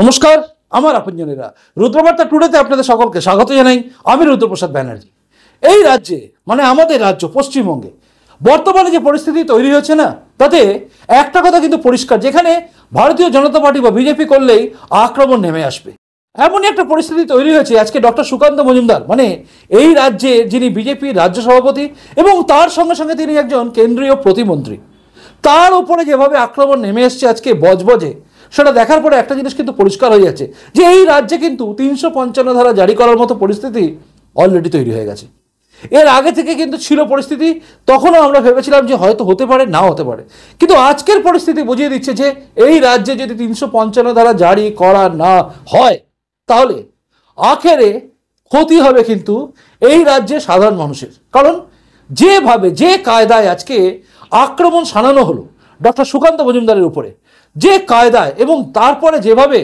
নমস্কার, আমার আপনজনেরা রুদ্রবার্তা টুডেতে আপনাদের সকলকে স্বাগত জানাই। আমি রুদ্রপ্রসাদ ব্যানার্জি। এই রাজ্যে মানে আমাদের রাজ্য পশ্চিমবঙ্গে বর্তমানে যে পরিস্থিতি তৈরি হয়েছে না, তাতে একটা কথা কিন্তু পরিষ্কার, যেখানে ভারতীয় জনতা পার্টি বা বিজেপি করলেই আক্রমণ নেমে আসবে, এমনই একটা পরিস্থিতি তৈরি হয়েছে। আজকে ডক্টর সুকান্ত মজুমদার মানে এই রাজ্যে যিনি বিজেপির রাজ্য সভাপতি এবং তার সঙ্গে সঙ্গে তিনি একজন কেন্দ্রীয় প্রতিমন্ত্রী, তার উপরে যেভাবে আক্রমণ নেমে এসছে আজকে বজবজে, সেটা দেখার পরে একটা জিনিস কিন্তু পরিষ্কার হয়ে যাচ্ছে যে এই রাজ্যে কিন্তু 355 ধারা জারি করার মতো পরিস্থিতি অলরেডি তৈরি হয়ে গেছে। এর আগে থেকে কিন্তু ছিল পরিস্থিতি, তখনও আমরা ভেবেছিলাম যে হয়তো হতে পারে, না হতে পারে, কিন্তু আজকের পরিস্থিতি বুঝিয়ে দিচ্ছে যে এই রাজ্যে যদি 355 ধারা জারি করা না হয় তাহলে আখেরে ক্ষতি হবে কিন্তু এই রাজ্যে সাধারণ মানুষের। কারণ যেভাবে যে কায়দায় আজকে আক্রমণ শানানো হলো ডক্টর সুকান্ত মজুমদারের উপরে, যে কায়দায় এবং তারপরে যেভাবে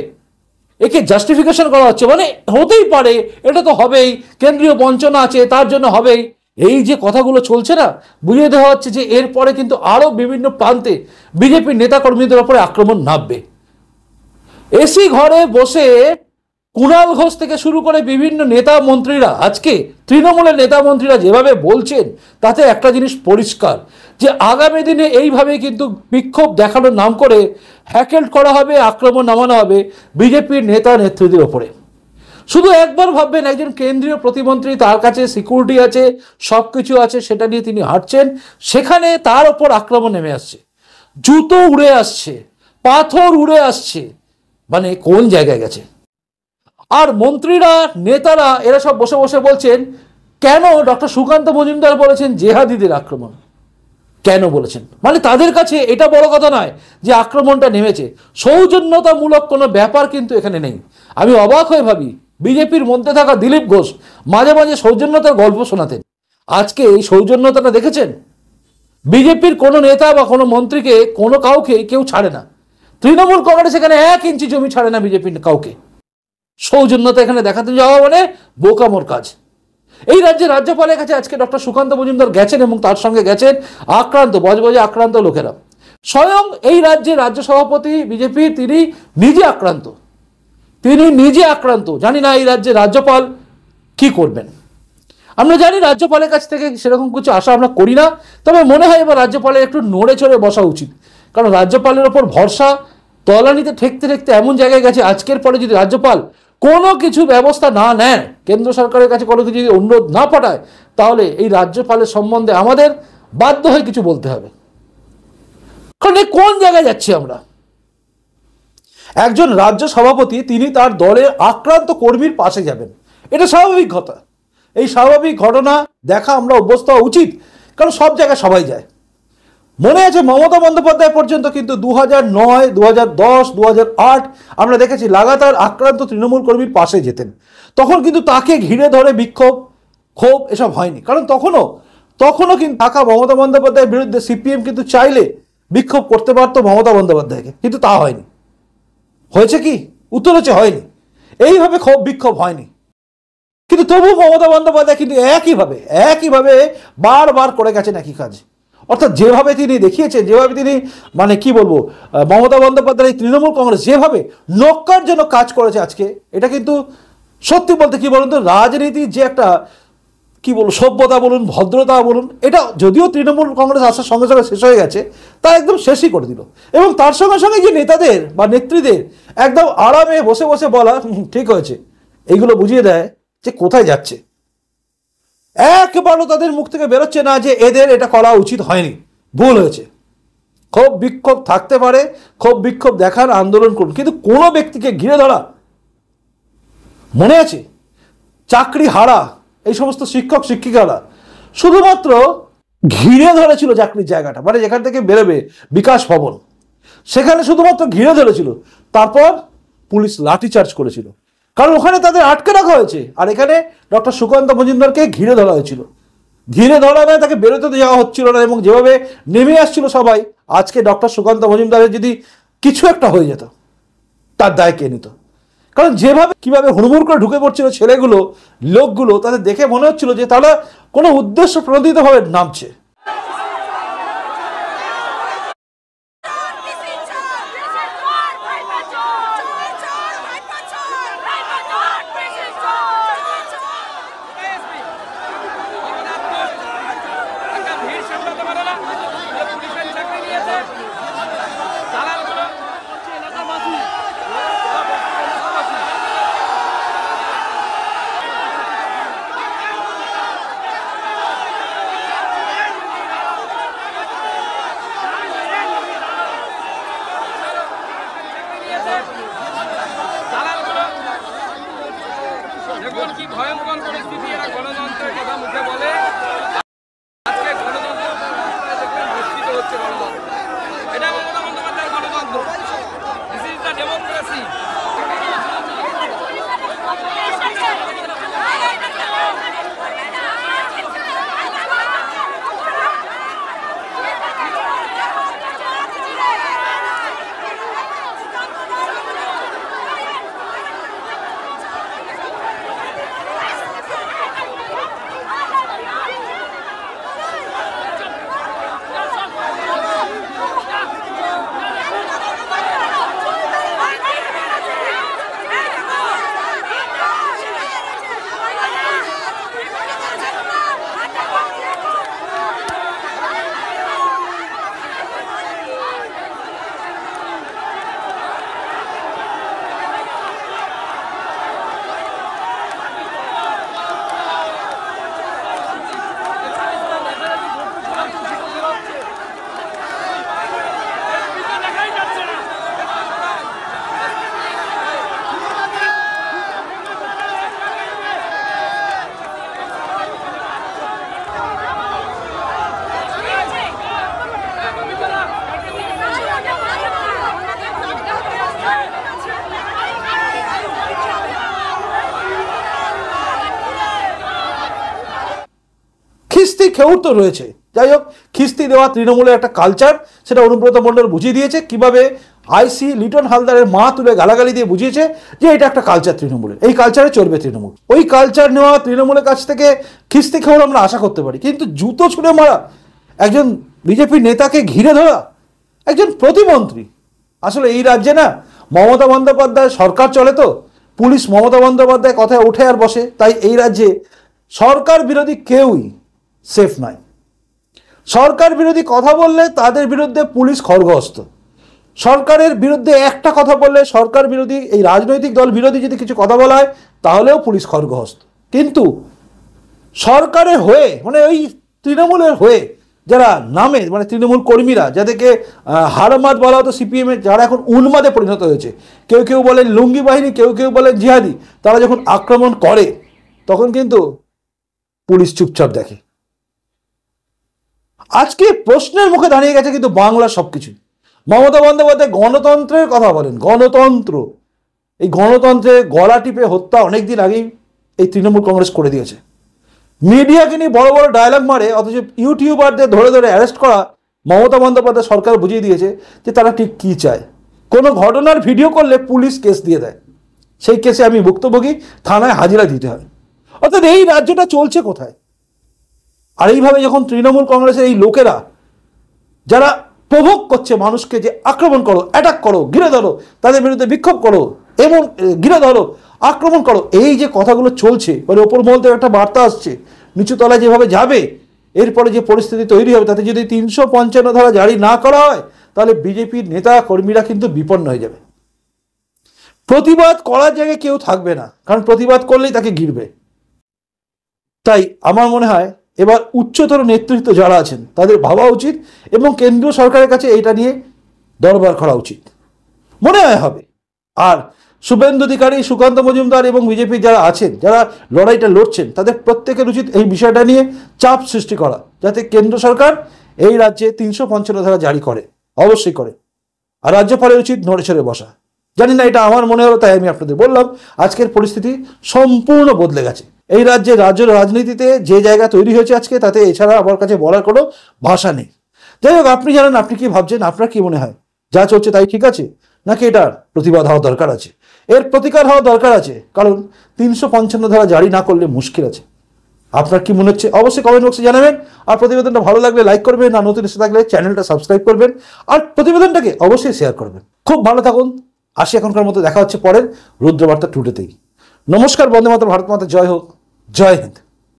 একে জাস্টিফিকেশন করা হচ্ছে, মানে হতেই পারে, এটা তো হবেই, কেন্দ্রীয় বঞ্চনা আছে তার জন্য হবেই, এই যে কথাগুলো চলছে না, বুঝিয়ে দেওয়া হচ্ছে যে এরপরে কিন্তু আরও বিভিন্ন প্রান্তে বিজেপির নেতাকর্মীদের উপরে আক্রমণ নামবে। এসি ঘরে বসে কুণাল ঘোষ থেকে শুরু করে বিভিন্ন নেতা মন্ত্রীরা, আজকে তৃণমূলের নেতা মন্ত্রীরা যেভাবে বলছেন, তাতে একটা জিনিস পরিষ্কার যে আগামী দিনে এইভাবে কিন্তু বিক্ষোভ দেখানোর নাম করে হ্যাকেল করা হবে, আক্রমণ নামানো হবে বিজেপির নেতা নেত্রীদের ওপরে। শুধু একবার ভাববেন, একজন কেন্দ্রীয় প্রতিমন্ত্রী, তার কাছে সিকিউরিটি আছে, সব কিছু আছে, সেটা নিয়ে তিনি হাঁটছেন, সেখানে তার ওপর আক্রমণ নেমে আসছে, জুতো উড়ে আসছে, পাথর উড়ে আসছে, মানে কোন জায়গায় গেছে। আর মন্ত্রীরা, নেতারা, এরা সব বসে বসে বলছেন কেন ডক্টর সুকান্ত মজুমদার বলেছেন জেহাদিদের আক্রমণ, কেন বলেছেন, মানে তাদের কাছে এটা বড় কথা নয় যে আক্রমণটা নেমেছে, সৌজন্যতামূলক কোনো ব্যাপার কিন্তু এখানে নেই। আমি অবাক হয়ে ভাবি, বিজেপির মধ্যে থাকা দিলীপ ঘোষ মাঝে মাঝে সৌজন্যতার গল্প শোনাতেন, আজকে এই সৌজন্যতাটা দেখেছেন? বিজেপির কোনো নেতা বা কোনো মন্ত্রীকে, কোনো কাউকে কেউ ছাড়ে না। তৃণমূল কংগ্রেস এখানে 1 ইঞ্চি জমি ছাড়ে না বিজেপির কাউকে। সৌজন্যতা এখানে দেখাতে যাওয়া মানে বোকামোর কাজ। এই রাজ্যের রাজ্যপালের কাছে আজকে ডক্টর সুকান্ত মজুমদার গেছেন এবং তার সঙ্গে গেছেন আক্রান্ত, বজবজে আক্রান্ত লোকেরা। স্বয়ং এই রাজ্যের রাজ্য সভাপতি বিজেপির, তিনি নিজে আক্রান্ত। জানি না এই রাজ্যের রাজ্যপাল কি করবেন। আমরা জানি রাজ্যপালের কাছ থেকে সেরকম কিছু আশা আমরা করি না, তবে মনে হয় এবার রাজ্যপালের একটু নড়ে চড়ে বসা উচিত, কারণ রাজ্যপালের ওপর ভরসা তলানিতে ঠেকতে ঠেকতে এমন জায়গায় গেছে। আজকের পরে যদি রাজ্যপাল কোনো কিছু ব্যবস্থা না নেন, কেন্দ্র সরকারের কাছে কোনো কিছু যদি অনুরোধ না পাঠায়, তাহলে এই রাজ্যপালের সম্বন্ধে আমাদের বাধ্য হয়ে কিছু বলতে হবে। কারণ এই কোন জায়গায় যাচ্ছি আমরা? একজন রাজ্য সভাপতি তিনি তার দলের আক্রান্ত কর্মীর পাশে যাবেন, এটা স্বাভাবিক কথা। এই স্বাভাবিক ঘটনা দেখা আমরা অভ্যস্ত হওয়া উচিত, কারণ সব জায়গায় সবাই যায়। মনে আছে মমতা বন্দ্যোপাধ্যায় পর্যন্ত কিন্তু 2009, 2010, 2008 আমরা দেখেছি লাগাতার আক্রান্ত তৃণমূল কর্মীর পাশে যেতেন। তখন কিন্তু তাকে ঘিরে ধরে বিক্ষোভ, ক্ষোভ এসব হয়নি, কারণ তখনও কিন্তু থাকা মমতা বন্দ্যোপাধ্যায়ের বিরুদ্ধে সিপিএম কিন্তু চাইলে বিক্ষোভ করতে পারতো মমতা বন্দ্যোপাধ্যায়কে, কিন্তু তা হয়নি। হয়েছে কি? উত্তর হচ্ছে হয়নি। এইভাবে ক্ষোভ বিক্ষোভ হয়নি, কিন্তু তবু মমতা বন্দ্যোপাধ্যায় কিন্তু একইভাবে বারবার করে গেছেন একই কাজ। অর্থাৎ যেভাবে তিনি দেখিয়েছেন, যেভাবে তিনি মানে কি বলবো, মমতা বন্দ্যোপাধ্যায় এই তৃণমূল কংগ্রেস যেভাবে নক্কার জন্য কাজ করেছে আজকে, এটা কিন্তু সত্যি বলতে কি বলুন তো, রাজনীতির যে একটা কি বলবো সভ্যতা বলুন, ভদ্রতা বলুন, এটা যদিও তৃণমূল কংগ্রেস আসার সঙ্গে সঙ্গে শেষ হয়ে গেছে, তা একদম শেষই করে দিল। এবং তার সঙ্গে সঙ্গে যে নেতাদের বা নেত্রীদের একদম আরামে বসে বসে বলা ঠিক হয়েছে, এইগুলো বুঝিয়ে দেয় যে কোথায় যাচ্ছে। একবারও তাদের মুখ থেকে বেরোচ্ছে না যে এদের এটা করা উচিত হয়নি, ভুল হয়েছে। ক্ষোভ বিক্ষোভ থাকতে পারে, ক্ষোভ বিক্ষোভ দেখার, আন্দোলন করুন, কিন্তু কোনো ব্যক্তিকে ঘিরে ধরা, মনে আছে চাকরি হারা এই সমস্ত শিক্ষক শিক্ষিকারা শুধুমাত্র ঘিরে ধরেছিল চাকরির জায়গাটা, মানে যেখান থেকে বেরোবে বিকাশ ভবন, সেখানে শুধুমাত্র ঘিরে ধরেছিল, তারপর পুলিশ লাঠিচার্জ করেছিল, কারণ ওখানে তাদের আটকে রাখা হয়েছে। আর এখানে ডক্টর সুকান্ত মজুমদারকে ঘিরে ধরা হয়েছিল, ঘিরে ধরা নয়, তাকে বেরোতে যাওয়া হচ্ছিল না। এবং যেভাবে নেমে আসছিল সবাই, আজকে ডক্টর সুকান্ত মজুমদারের যদি কিছু একটা হয়ে যেত, তার দায় কে নিত? কারণ কিভাবে হুড়মুড় করে ঢুকে পড়ছিল ছেলেগুলো, লোকগুলো, তাদের দেখে মনে হচ্ছিল যে তারা কোনো উদ্দেশ্য প্রণোদিতভাবে নামছে। দেখুন কি ভয়ঙ্কর পরিস্থিতি, এরা গণতন্ত্রের কথা মুখে বলে, আজকে গণতন্ত্র দেখবেন ভর্তিত হচ্ছে গণতন্ত্র। এটা মমতা বন্দ্যোপাধ্যায়ের গণতন্ত্র, দিস ইজ দ্য ডেমোক্রেসি। খিস্তি খেউর তো রয়েছে, যাই হোক খিস্তি দেওয়া তৃণমূলের একটা কালচার, সেটা অনুব্রত মণ্ডল বুঝিয়ে দিয়েছে। কিভাবে আইসি লিটন হালদারের মা তুলে গালাগালি দিয়ে বুঝিয়েছে যে এটা একটা কালচার তৃণমূলের, এই কালচারে চলবে তৃণমূল। ওই কালচার নেওয়া তৃণমূলের কাছ থেকে খিস্তি খেউর আমরা আশা করতে পারি, কিন্তু জুতো ছুঁড়ে মারা, একজন বিজেপি নেতাকে ঘিরে ধরা, একজন প্রতিমন্ত্রী। আসলে এই রাজ্যে না মমতা বন্দ্যোপাধ্যায় সরকার চলে, তো পুলিশ মমতা বন্দ্যোপাধ্যায় কথায় ওঠে আর বসে, তাই এই রাজ্যে সরকার বিরোধী কেউই সেফ নয়। সরকার বিরোধী কথা বললে তাদের বিরুদ্ধে পুলিশ খড়গহস্ত, সরকারের বিরুদ্ধে একটা কথা বললে, সরকার বিরোধী এই রাজনৈতিক দল বিরোধী যদি কিছু কথা বলা হয় তাহলেও পুলিশ খড়গহস্ত। কিন্তু সরকারের হয়ে মানে ওই তৃণমূলের হয়ে যারা নামে মানে তৃণমূল কর্মীরা, যাদেরকে হারমাদ বলা হতো সিপিএমের, যারা এখন উন্মাদে পরিণত হয়েছে, কেউ কেউ বলেন লুঙ্গি বাহিনী, কেউ কেউ বলেন জিহাদি, তারা যখন আক্রমণ করে তখন কিন্তু পুলিশ চুপচাপ দেখে। আজকে প্রশ্নের মুখে দাঁড়িয়ে গেছে কিন্তু বাংলা সবকিছু। মমতা বন্দ্যোপাধ্যায় গণতন্ত্রের কথা বলেন, গণতন্ত্র, এই গণতন্ত্রে গলা টিপে হত্যা অনেকদিন আগেই এই তৃণমূল কংগ্রেস করে দিয়েছে। মিডিয়াকে নিয়ে বড় বড় ডায়লগ মারে, অথচ ইউটিউবারদের ধরে ধরে অ্যারেস্ট করা মমতা বন্দ্যোপাধ্যায় সরকার বুঝিয়ে দিয়েছে যে তারা ঠিক কী চায়। কোনো ঘটনার ভিডিও করলে পুলিশ কেস দিয়ে দেয়, সেই কেসে আমি ভুক্তভোগী, থানায় হাজিরা দিতে হয়। অর্থাৎ এই রাজ্যটা চলছে কোথায়? আর এইভাবে যখন তৃণমূল কংগ্রেসের এই লোকেরা যারা প্রভোগ করছে মানুষকে যে আক্রমণ করো, অ্যাটাক করো, ঘিরে ধরো, তাদের বিরুদ্ধে বিক্ষোভ করো এবং ঘিরে ধরো, আক্রমণ করো, এই যে কথাগুলো চলছে, মানে ওপর মহল থেকে একটা বার্তা আসছে, নিচু তলায় যেভাবে যাবে, এরপরে যে পরিস্থিতি তৈরি হবে, তাতে যদি 355 ধারা জারি না করা হয় তাহলে বিজেপির নেতা কর্মীরা কিন্তু বিপন্ন হয়ে যাবে। প্রতিবাদ করার জায়গায় কেউ থাকবে না, কারণ প্রতিবাদ করলেই তাকে ঘিরবে। তাই আমার মনে হয় এবার উচ্চতর নেতৃত্ব যারা আছেন তাদের ভাবা উচিত এবং কেন্দ্রীয় সরকারের কাছে এটা নিয়ে দরবার করা উচিত, মনে হয় হবে। আর শুভেন্দু অধিকারী, সুকান্ত মজুমদার এবং বিজেপি যারা আছেন, যারা লড়াইটা লড়ছেন, তাদের প্রত্যেকের উচিত এই বিষয়টা নিয়ে চাপ সৃষ্টি করা, যাতে কেন্দ্র সরকার এই রাজ্যে 355 ধারা জারি করে, অবশ্যই করে। আর রাজ্যপালের উচিত নড়ে চড়ে বসা। জানি না, এটা আমার মনে হলো তাই আমি আপনাদের বললাম। আজকের পরিস্থিতি সম্পূর্ণ বদলে গেছে এই রাজ্যে। রাজনীতিতে যে জায়গা তৈরি হয়েছে আজকে, তাতে এছাড়া আমার কাছে বলার কোনো ভাষা নেই। যাই হোক, আপনি জানেন, আপনি কি ভাবছেন, আপনার কি মনে হয়, যা চলছে তাই ঠিক আছে, নাকি এটার প্রতিবাদ হওয়া দরকার আছে, এর প্রতিকার হওয়া দরকার আছে? কারণ 355 ধারা জারি না করলে মুশকিল আছে। আপনার কি মনে হচ্ছে অবশ্যই কমেন্ট বক্সে জানাবেন। আর প্রতিবেদনটা ভালো লাগলে লাইক করবেন, আর নতুন এসে থাকলে চ্যানেলটা সাবস্ক্রাইব করবেন, আর প্রতিবেদনটাকে অবশ্যই শেয়ার করবেন। খুব ভালো থাকুন। আসি এখনকার মতো, দেখা হচ্ছে পরের রুদ্রবার্তা টুডেতেই। নমস্কার, বন্দে মাতরম, ভারত মাতা জয় হোক, জয় হিন্দ।